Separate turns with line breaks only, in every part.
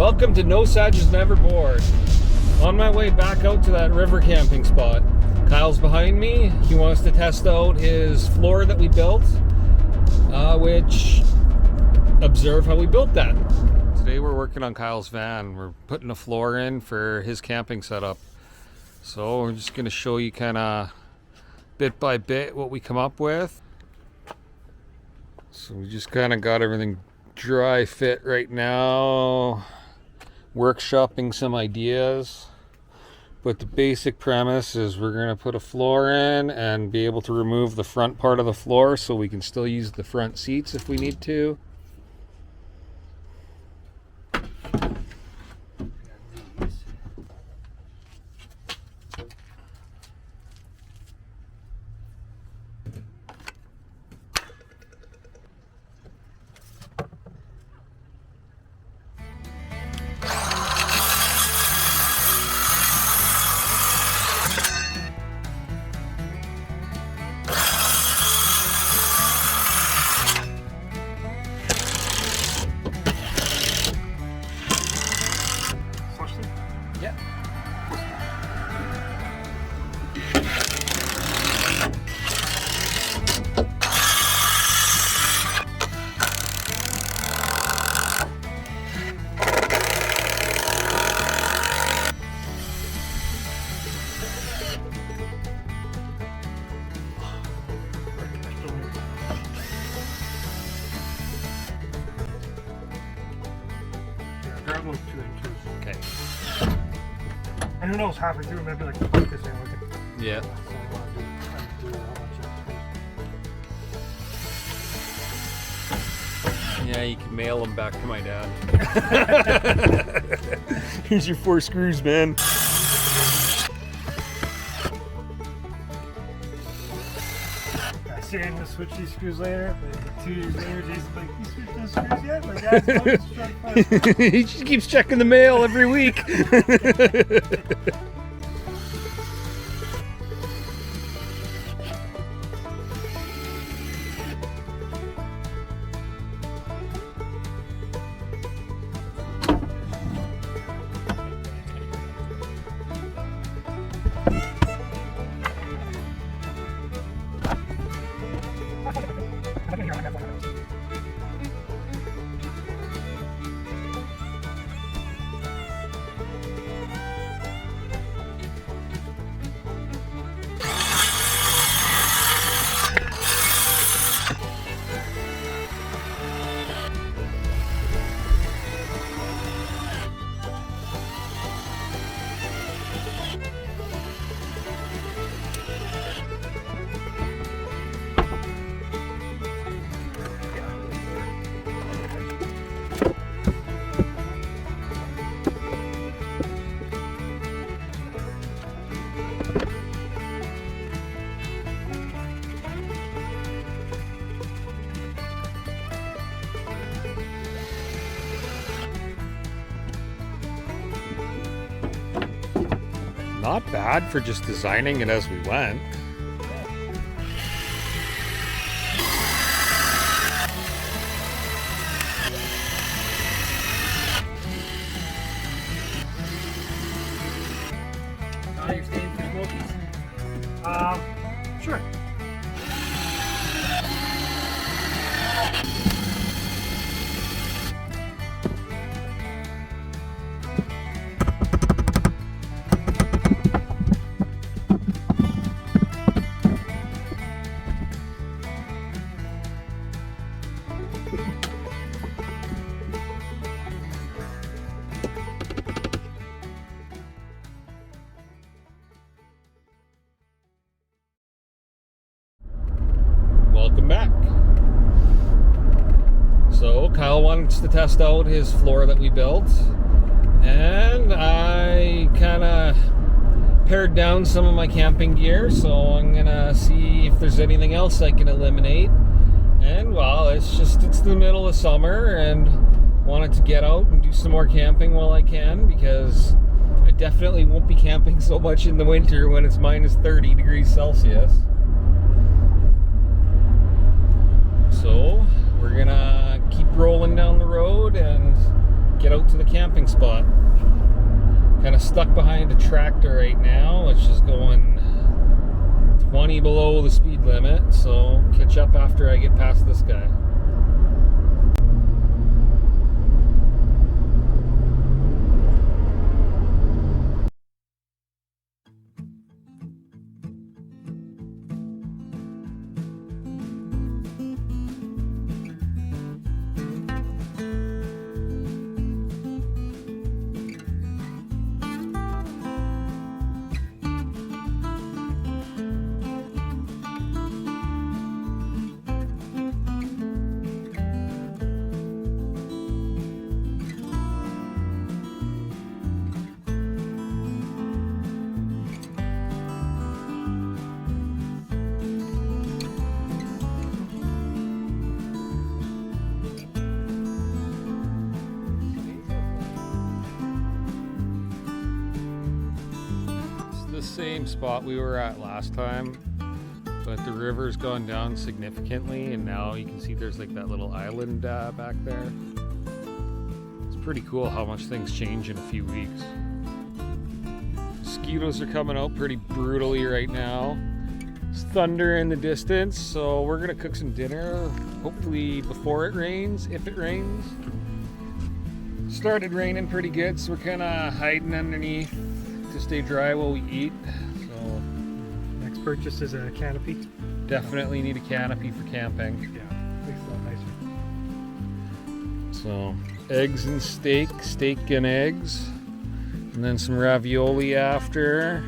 Welcome to No Sages Never Bored. On my way back out to that river camping spot. Kyle's behind me. He wants to test out his floor that we built, which observe how we built that. Today we're working on Kyle's van. We're putting a floor in for his camping setup. So we're just going to show you kind of bit by bit what we come up with. So we just kind of got everything dry fit right now, workshopping some ideas, but the basic premise is we're going to put a floor in and be able to remove the front part of the floor so we can still use the front seats if we need to. Yeah.
Grab those 2 inches.
Okay.
And who knows, halfway through, maybe like this ain't working.
Yeah.
So I want to do how much
Yeah, you can mail them back to my dad. Here's your 4 screws, man.
I say I'm gonna switch these screws later, but 2 years later, Jason's like, you switched those screws yet? My dad's always trying to find.
He just keeps checking the mail every week. Not bad for just designing it as we went.
Now you're staying for smokies? Sure.
Welcome back. So Kyle wants to test out his floor that we built, and I kind of pared down some of my camping gear, so I'm gonna see if there's anything else I can eliminate. And well, it's the middle of summer and wanted to get out and do some more camping while I can, because I definitely won't be camping so much in the winter when it's minus 30 degrees Celsius. So we're gonna keep rolling down the road and get out to the camping spot. Kind of stuck behind a tractor right now, which is going 20 below the speed limit, so catch up after I get past this guy. The same spot we were at last time, but the river's gone down significantly, and now you can see there's like that little island back there. It's pretty cool how much things change in a few weeks. Mosquitoes are coming out pretty brutally right now. There's thunder in the distance, so we're gonna cook some dinner, hopefully before it rains, if it rains. Started raining pretty good, so we're kind of hiding underneath to stay dry while we eat. So
Next purchase is a canopy.
definitely need a canopy for camping.
Yeah, makes it a lot nicer.
So eggs and steak and eggs, and then some ravioli after.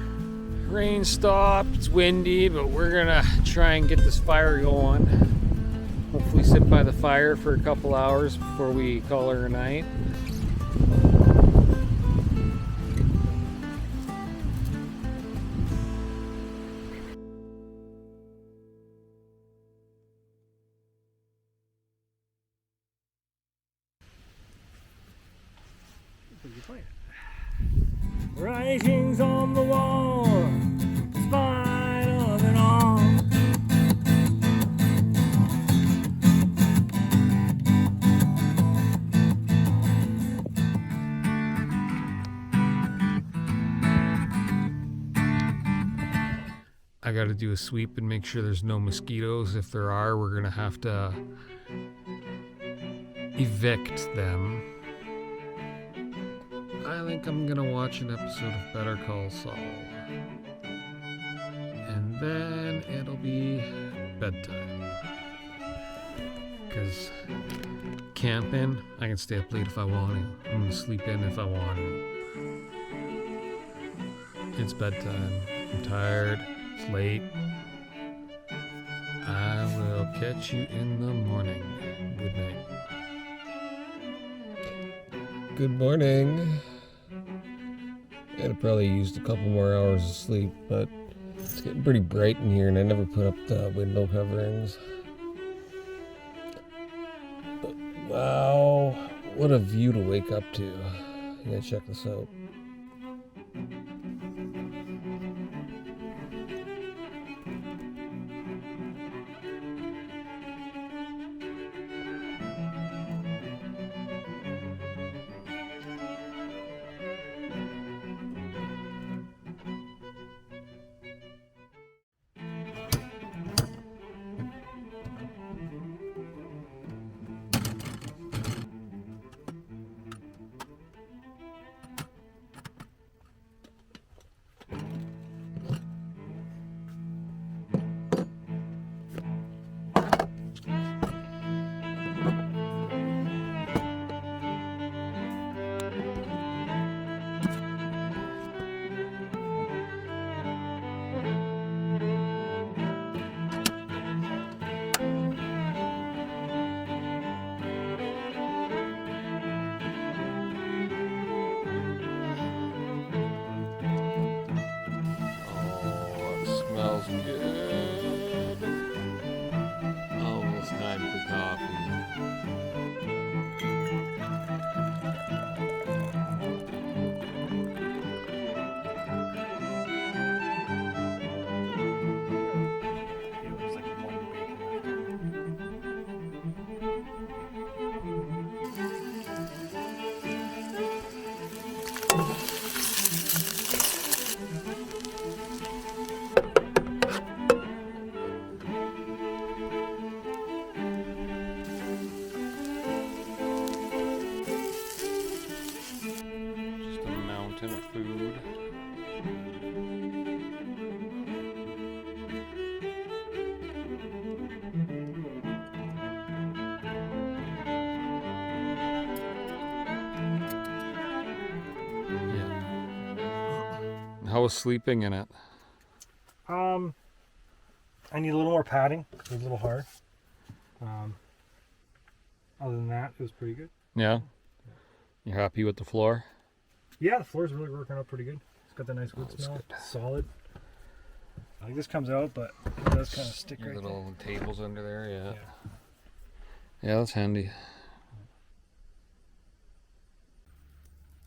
Rain stopped, it's windy, but we're gonna try and get this fire going. Hopefully sit by the fire for a couple hours before we call her a night.
What are you playing? Writings on the wall, spine of it all.
I gotta do a sweep and make sure there's no mosquitoes. If there are, we're gonna have to evict them. I think I'm gonna watch an episode of Better Call Saul. And then it'll be bedtime. Because camping, I can stay up late if I want to. I'm gonna sleep in if I want to. It's bedtime. I'm tired. It's late. I will catch you in the morning. Good night. Good morning. I'd have probably used a couple more hours of sleep, but it's getting pretty bright in here and I never put up the window coverings. But wow, what a view to wake up to. You gotta check this out. How was sleeping in it?
I need a little more padding. It was a little hard. Other than that, it was pretty good.
Yeah? You're happy with the floor?
Yeah, the floor's really working out pretty good. It's got the nice wood
That's
smell.
good.
It's solid. I think this comes out, but it does kind of stick
Your
right
little tables under there,
there.
yeah. Yeah, that's handy.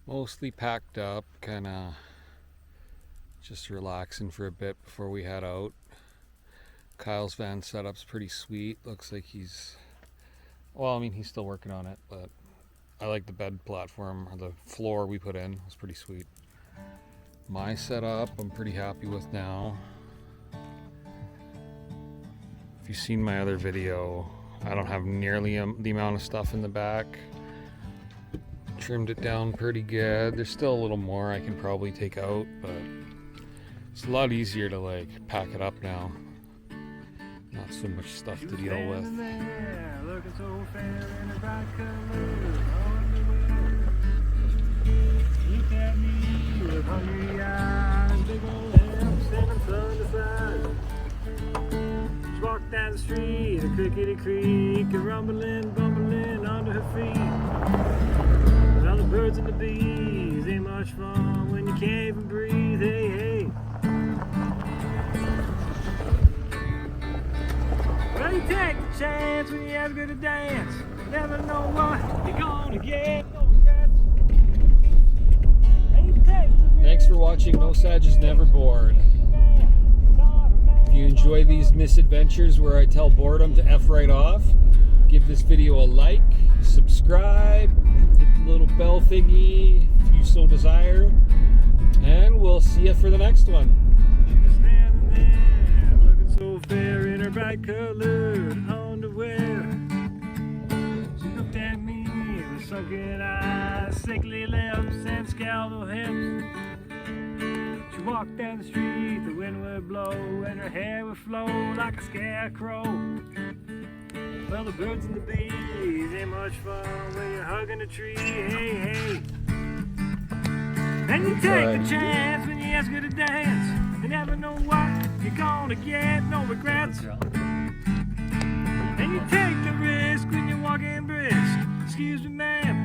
Mostly packed up, kind of just relaxing for a bit before we head out. Kyle's van setup's pretty sweet. Looks like he's, well, I mean, he's still working on it, but I like the bed platform, or the floor we put in. It's pretty sweet. My setup, I'm pretty happy with now. If you've seen my other video, I don't have nearly the amount of stuff in the back. Trimmed it down pretty good. There's still a little more I can probably take out, but it's a lot easier to like pack it up now. Not so much stuff to deal with.
There, looking so fair in her bright color. Looked at me with hungry eyes, big old lips, standing sun to side. She walked down the street, a crickety creek, a rumbling, bumbling under her feet. Well, the birds and the bees ain't much fun when you can't even breathe. Hey, hey. Well, you take the chance when you have a good dance. You never know what you're gonna get. No regrets. And you take the
Thanks for watching No Sag is Never Bored. If you enjoy these misadventures where I tell boredom to F right off, give this video a like, subscribe, hit the little bell thingy if you so desire, and we'll see you for the next one.
She was standing there, looking so fair in her bright colored underwear. She looked at me with sunken eyes, sickly lips, and skeletal hips. She walked down the street, the wind would blow, and her hair would flow like a scarecrow. Well, the birds and the bees ain't much fun when you're hugging a tree. Hey, hey. And you take the chance when you ask her to dance. You never know what you're gonna get, no regrets. And you take the risk when you're walking brisk. Excuse me, ma'am,